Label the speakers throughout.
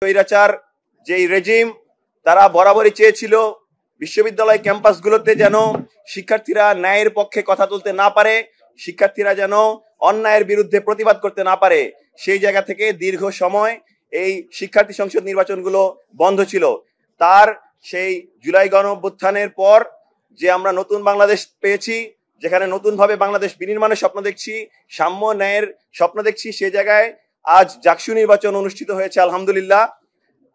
Speaker 1: স্বৈরাচার যেই রেজিম তারা বরাবরই চেয়েছিল বিশ্ববিদ্যালয় ক্যাম্পাসগুলোতে যেন শিক্ষার্থীরা ন্যায়ের পক্ষে কথা তুলতে না পারে, শিক্ষার্থীরা যেন অন্যায়ের বিরুদ্ধে প্রতিবাদ করতে না পারে। সেই জায়গা থেকে দীর্ঘ সময় এই শিক্ষার্থী সংসদ নির্বাচনগুলো বন্ধ ছিল। তার সেই জুলাই গণ অভ্যুত্থানের পর যে আমরা নতুন বাংলাদেশ পেয়েছি, যেখানে নতুনভাবে বাংলাদেশ বিনির্মাণের স্বপ্ন দেখছি, সাম্য ন্যায়ের স্বপ্ন দেখছি, সে জায়গায় আজ জাকসু নির্বাচন অনুষ্ঠিত হয়েছে আলহামদুলিল্লাহ।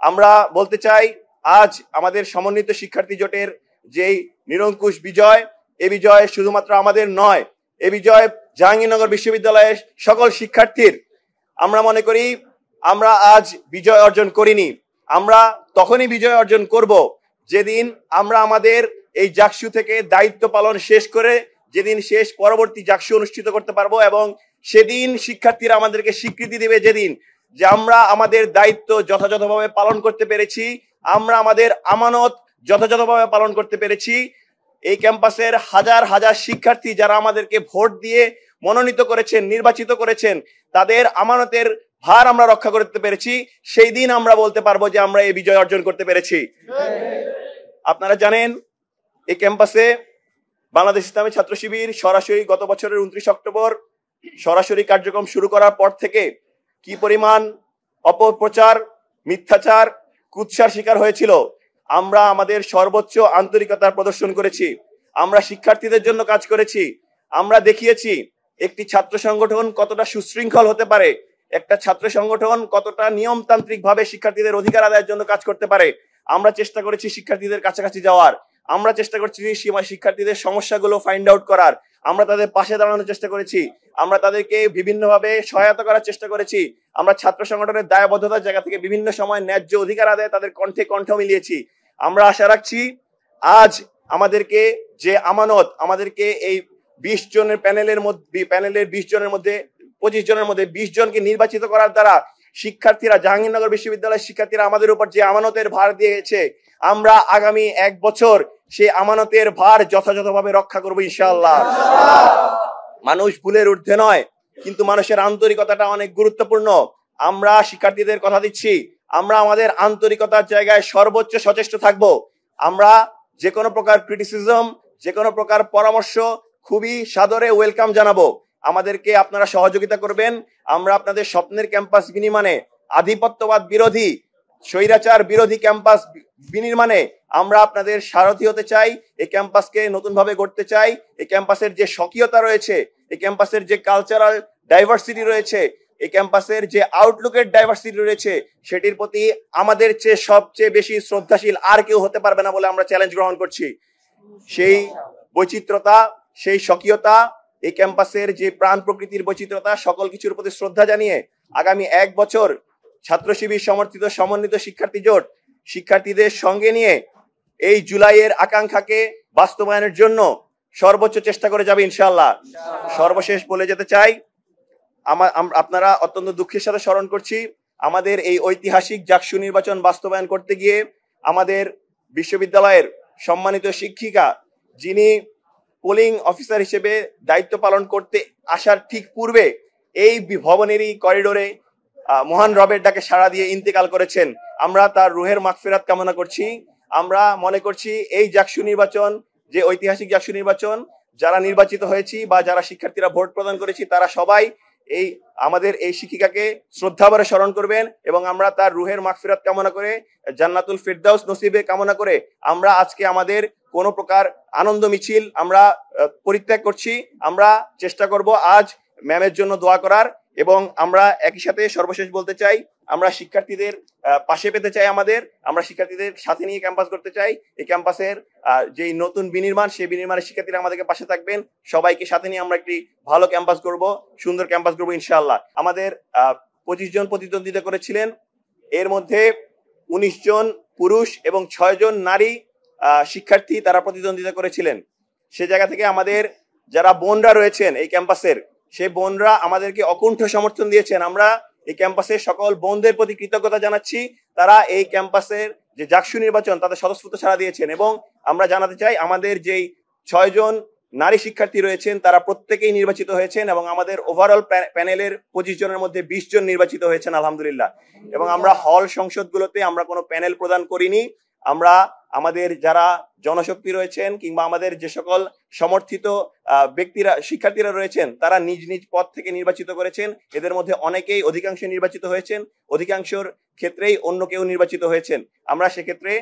Speaker 1: আমরা বলতে চাই আজ আমাদের সমন্বিত শিক্ষার্থী জোটের যেই নিরঙ্কুশ বিজয়, এ বিজয় শুধুমাত্র আমাদের নয়, এ বিজয় জাহাঙ্গীরনগর বিশ্ববিদ্যালয়ের সকল শিক্ষার্থীর। আমরা মনে করি আমরা আজ বিজয় অর্জন করিনি, আমরা তখনই বিজয় অর্জন করব যেদিন আমরা আমাদের এই জাকসু থেকে দায়িত্ব পালন শেষ করে যেদিন শেষ পরবর্তী জাকসু অনুষ্ঠিত করতে পারবো, এবং সেদিন শিক্ষার্থীরা আমাদেরকে স্বীকৃতি দেবে যেদিন যে আমরা আমাদের দায়িত্ব যথাযথভাবে পালন করতে পেরেছি, আমরা আমাদের আমানত যথাযথভাবে পালন করতে পেরেছি। এই ক্যাম্পাসের হাজার হাজার শিক্ষার্থী যারা আমাদেরকে ভোট দিয়ে মনোনীত করেছেন, নির্বাচিত করেছেন, তাদের আমানতের ভার আমরা রক্ষা করতে পেরেছি। সেই দিন আমরা বলতে পারবো যে আমরা এই বিজয় অর্জন করতে পেরেছি। আপনারা জানেন এই ক্যাম্পাসে বাংলাদেশ ইসলামী ছাত্র শিবির সরাসরি গত বছরের 29 অক্টোবর সরাসরি কার্যক্রম শুরু করার পর থেকে কি পরিমাণ অপপ্রচার, মিথ্যাচার, কুৎসার শিকার হয়েছিল। আমরা আমাদের সর্বোচ্চ আন্তরিকতার প্রদর্শন করেছি, আমরা শিক্ষার্থীদের জন্য কাজ করেছি, আমরা দেখিয়েছি একটি ছাত্র সংগঠন কতটা সুশৃঙ্খল হতে পারে, একটা ছাত্র সংগঠন কতটা নিয়মতান্ত্রিক ভাবে শিক্ষার্থীদের অধিকার আদায়ের জন্য কাজ করতে পারে। আমরা চেষ্টা করেছি শিক্ষার্থীদের কাছাকাছি যাওয়ার, আমরা চেষ্টা করছি শিক্ষার্থীদের সমস্যাগুলো ফাইন্ড আউট করার, আমরা তাদের পাশে দাঁড়ানোর চেষ্টা করেছি, আমরা তাদেরকে বিভিন্নভাবে সহায়তা করার চেষ্টা করেছি। আমরা ছাত্র সংগঠনের দায়বদ্ধতার জায়গা থেকে বিভিন্ন সময় ন্যায্য অধিকার আদায়ে তাদের কণ্ঠে কণ্ঠ মিলিয়েছি। আমরা আশা রাখছি আজ আমাদেরকে যে আমানত, আমাদেরকে এই 20 জনের প্যানেলের 20 জনের মধ্যে 25 জনের মধ্যে 20 জনকে নির্বাচিত করার দ্বারা শিক্ষার্থীরা, জাহাঙ্গীরনগর বিশ্ববিদ্যালয়ের শিক্ষার্থীরা আমাদের উপর যে আমানতের ভার দিয়েছে, আমরা আগামী 1 বছর সেই আমানতের ভার যথাযথভাবে রক্ষা করবো ইনশাআল্লাহ। মানুষ ভুলের ঊর্ধ্বে নয়, কিন্তু মানুষের আন্তরিকতাটা অনেক গুরুত্বপূর্ণ। আমরা শিক্ষার্থীদের কথা দিচ্ছি, আমরা আমাদের আন্তরিকতার জায়গায় সর্বোচ্চ সচেষ্ট থাকব। আমরা যে কোনো প্রকার ক্রিটিসিজম, যে কোনো প্রকার পরামর্শ খুবই সাদরে ওয়েলকাম জানাবো। আমাদেরকে আপনারা সহযোগিতা করবেন। আমরা আপনাদের স্বপ্নের ক্যাম্পাস বিনির্মাণে, আধিপত্যবাদ বিরোধী, স্বৈরাচার বিরোধী ক্যাম্পাস বিনির্মাণে আমরা আপনাদের সারথি হতে চাই। এই ক্যাম্পাসকে নতুন ভাবে গড়তে চাই। এই ক্যাম্পাসের যে স্বকীয়তা রয়েছে, এই ক্যাম্পাসের যে কালচারাল ডাইভার্সিটি রয়েছে, এই ক্যাম্পাসের যে আউটলুকের ডাইভার্সিটি রয়েছে, সেটির প্রতি আমাদের চেয়ে সবচেয়ে বেশি শ্রদ্ধাশীল আর কেউ হতে পারবে না বলে আমরা চ্যালেঞ্জ গ্রহণ করছি। সেই বৈচিত্রতা, সেই স্বকীয়তা, এই ক্যাম্পাসের যে প্রাণ প্রকৃতির বৈচিত্রতা, সকল কিছুর প্রতি শ্রদ্ধা জানিয়ে আগামী 1 বছর ছাত্র শিবির সমর্থিত সমন্বিত শিক্ষার্থী জোট শিক্ষার্থীদের সঙ্গে নিয়ে এই জুলাইয়ের আকাঙ্ক্ষাকে বাস্তবায়নের জন্য সর্বোচ্চ চেষ্টা করে যাবে ইনশাআল্লাহ। সর্বশেষ বলে যেতে চাই, আপনারা অত্যন্ত দুঃখের সাথে স্মরণ করছি, আমাদের এই ঐতিহাসিক জাকসু নির্বাচন বাস্তবায়ন করতে গিয়ে আমাদের বিশ্ববিদ্যালয়ের সম্মানিত শিক্ষিকা, যিনি পোলিং অফিসার হিসেবে দায়িত্ব পালন করতে আসার ঠিক পূর্বে এই ভবনেরই করিডোরে মহান রবের ডাকে সাড়া দিয়ে ইন্তেকাল করেছেন। আমরা তার রুহের মাগফিরাত কামনা করছি। আমরা মনে করছি এই জাকসু নির্বাচন, যে ঐতিহাসিক জাকসু নির্বাচন, যারা নির্বাচিত হয়েছি বা যারা শিক্ষার্থীরা ভোট প্রদান করেছি, তারা সবাই এই আমাদের এই শিক্ষিকাকে শ্রদ্ধাভরে স্মরণ করবেন, এবং আমরা তার রুহের মাগফিরাত কামনা করে, জান্নাতুল ফিরদাউস নসিবে কামনা করে আমরা আজকে আমাদের কোনো প্রকার আনন্দ মিছিল আমরা পরিত্যাগ করছি। আমরা চেষ্টা করব আজ ম্যামের জন্য দোয়া করার, এবং আমরা একই সাথে সর্বশেষ বলতে চাই, আমরা শিক্ষার্থীদের পাশে পেতে চাই, আমরা শিক্ষার্থীদের সাথে নিয়ে ক্যাম্পাস করতে চাই। এই ক্যাম্পাসের যে নতুন বিনির্মাণ, সেই বিনির্মাণের শিক্ষার্থীরা আমাদেরকে পাশে থাকবেন। সবাইকে সাথে নিয়ে আমরা একটি ভালো ক্যাম্পাস করব, সুন্দর ক্যাম্পাস করবো ইনশাআল্লাহ। আমাদের 25 জন প্রতিদ্বন্দ্বিতা করেছিলেন, এর মধ্যে 19 জন পুরুষ এবং 6 জন নারী শিক্ষার্থী তারা প্রতিদ্বন্দ্বিতা করেছিলেন। সে জায়গা থেকে আমাদের যারা বোনরা রয়েছেন এই ক্যাম্পাসের, সেই বোনরা আমাদেরকে অকুণ্ঠ সমর্থন দিয়েছেন। আমরা এই ক্যাম্পাসের সকল বোনদের প্রতি কৃতজ্ঞতা জানাচ্ছি। তারা এই ক্যাম্পাসের যে জাকসু নির্বাচন, তাদের স্বতঃস্ফূর্ত সাড়া দিয়েছেন। এবং আমরা জানাতে চাই, আমাদের যেই 6 জন নারী শিক্ষার্থী রয়েছেন তারা প্রত্যেকেই নির্বাচিত হয়েছেন এবং আমাদের ওভারঅল প্যানেলের 25 জনের মধ্যে 20 জন নির্বাচিত হয়েছেন আলহামদুলিল্লাহ। এবং আমরা হল সংসদগুলোতে আমরা কোনো প্যানেল প্রদান করিনি। আমরা আমাদের যারা জনশক্তি রয়েছেন কিংবা আমাদের যে সকল সমর্থিত ব্যক্তিরা শিক্ষার্থীরা রয়েছেন তারা নিজ নিজ পদ থেকে নির্বাচিত করেছেন। এদের মধ্যে অনেকেই অধিকাংশ নির্বাচিত হয়েছেন, অধিকাংশর ক্ষেত্রেই অন্য কেউ নির্বাচিত হয়েছেন। আমরা সেক্ষেত্রে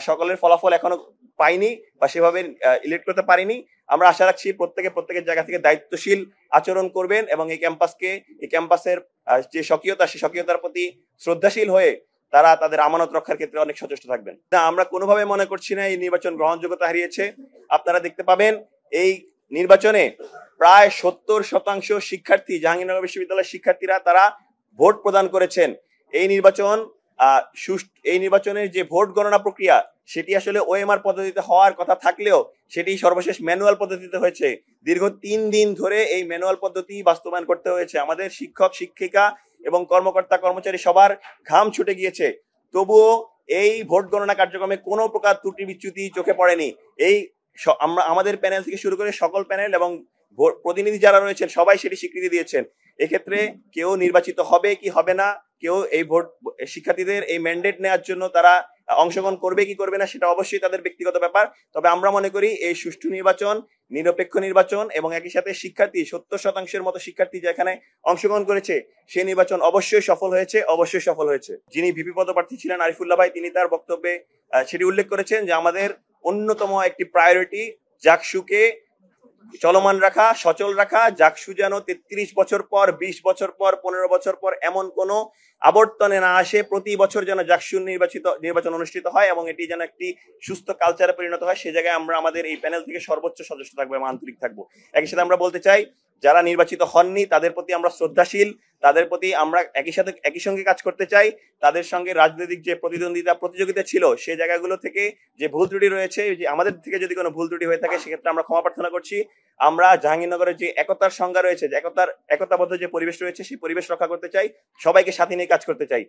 Speaker 1: সকলের ফলাফল এখনো পাইনি বা সেভাবে ইলেক্ট করতে পারিনি। আমরা আশা রাখছি প্রত্যেকের জায়গা থেকে দায়িত্বশীল আচরণ করবেন এবং এই ক্যাম্পাসের যে স্বকীয়তা সেই স্বকীয়তার প্রতি শ্রদ্ধাশীল হয়ে তারা তাদের আমানত রক্ষার ক্ষেত্রে অনেক সচেষ্ট থাকবেন। না, আমরা কোনোভাবে মনে করছি না এই নির্বাচন গ্রহণযোগ্যতা হারিয়েছে। আপনারা দেখতে পাবেন এই নির্বাচনে প্রায় 70% শিক্ষার্থী, জাহাঙ্গীরনগর বিশ্ববিদ্যালয়ের শিক্ষার্থীরা তারা ভোট প্রদান করেছেন। এই নির্বাচনের যে ভোট গণনা প্রক্রিয়া সেটি আসলে ওএমআর পদ্ধতিতে হওয়ার কথা থাকলেও সেটি সর্বশেষ ম্যানুয়াল পদ্ধতিতে হয়েছে। দীর্ঘ 3 দিন ধরে এই ম্যানুয়াল পদ্ধতি বাস্তবায়ন করতে হয়েছে। আমাদের শিক্ষক শিক্ষিকা এবং কর্মকর্তা কর্মচারী সবার ঘাম ছুটে গিয়েছে, তবুও এই ভোট গণনা কার্যক্রমে কোনো প্রকার ত্রুটি বিচ্যুতি চোখে পড়েনি। আমাদের প্যানেল থেকে শুরু করে সকল প্যানেল এবং প্রতিনিধি যারা রয়েছেন সবাই সেটি স্বীকৃতি দিয়েছেন। এক্ষেত্রে কেউ নির্বাচিত হবে কি হবে না, কেউ এই শিক্ষার্থীদের এই ম্যান্ডেট নেওয়ার জন্য তারা অংশগ্রহণ করবে কি করবে না সেটা অবশ্যই তাদের ব্যক্তিগত ব্যাপার। তবে আমরা মনে করি এই সুষ্ঠু নির্বাচন, নিরপেক্ষ নির্বাচন এবং একই সাথে শিক্ষার্থী 70% মতো শিক্ষার্থী যেখানে অংশগ্রহণ করেছে সেই নির্বাচন অবশ্যই সফল হয়েছে। যিনি ভিপি পদপ্রার্থী ছিলেন আরিফুল্লাহ ভাই, তিনি তার বক্তব্যে সেটি উল্লেখ করেছেন যে আমাদের অন্যতম একটি প্রায়োরিটি জাকসুকে চলমান রাখা, সচল রাখা। জাকসু যেন 33 বছর পর, 20 বছর পর, 15 বছর পর এমন কোনো আবর্তনে না আসে। প্রতি বছর যেন জাকসুর নির্বাচন অনুষ্ঠিত হয় এবং এটি যেন একটি সুস্থ কালচারে পরিণত হয়। সে জায়গায় আমরা আমাদের এই প্যানেল থেকে সর্বোচ্চ সচেষ্ট থাকবো এবং আন্তরিক থাকবো। একই সাথে আমরা বলতে চাই যারা নির্বাচিত হননি তাদের প্রতি আমরা শ্রদ্ধাশীল, তাদের প্রতি আমরা একই সঙ্গে কাজ করতে চাই। তাদের সঙ্গে রাজনৈতিক যে প্রতিযোগিতা ছিল সেই জায়গাগুলো থেকে যে ভুল ত্রুটি রয়েছে, যে আমাদের থেকে যদি কোনো ভুল ত্রুটি হয়ে থাকে সেক্ষেত্রে আমরা ক্ষমা প্রার্থনা করছি। আমরা জাহাঙ্গীরনগরের যে একতার সংজ্ঞা রয়েছে, যে একতাবদ্ধ যে পরিবেশ রয়েছে সেই পরিবেশ রক্ষা করতে চাই, সবাইকে সাথে নিয়ে কাজ করতে চাই।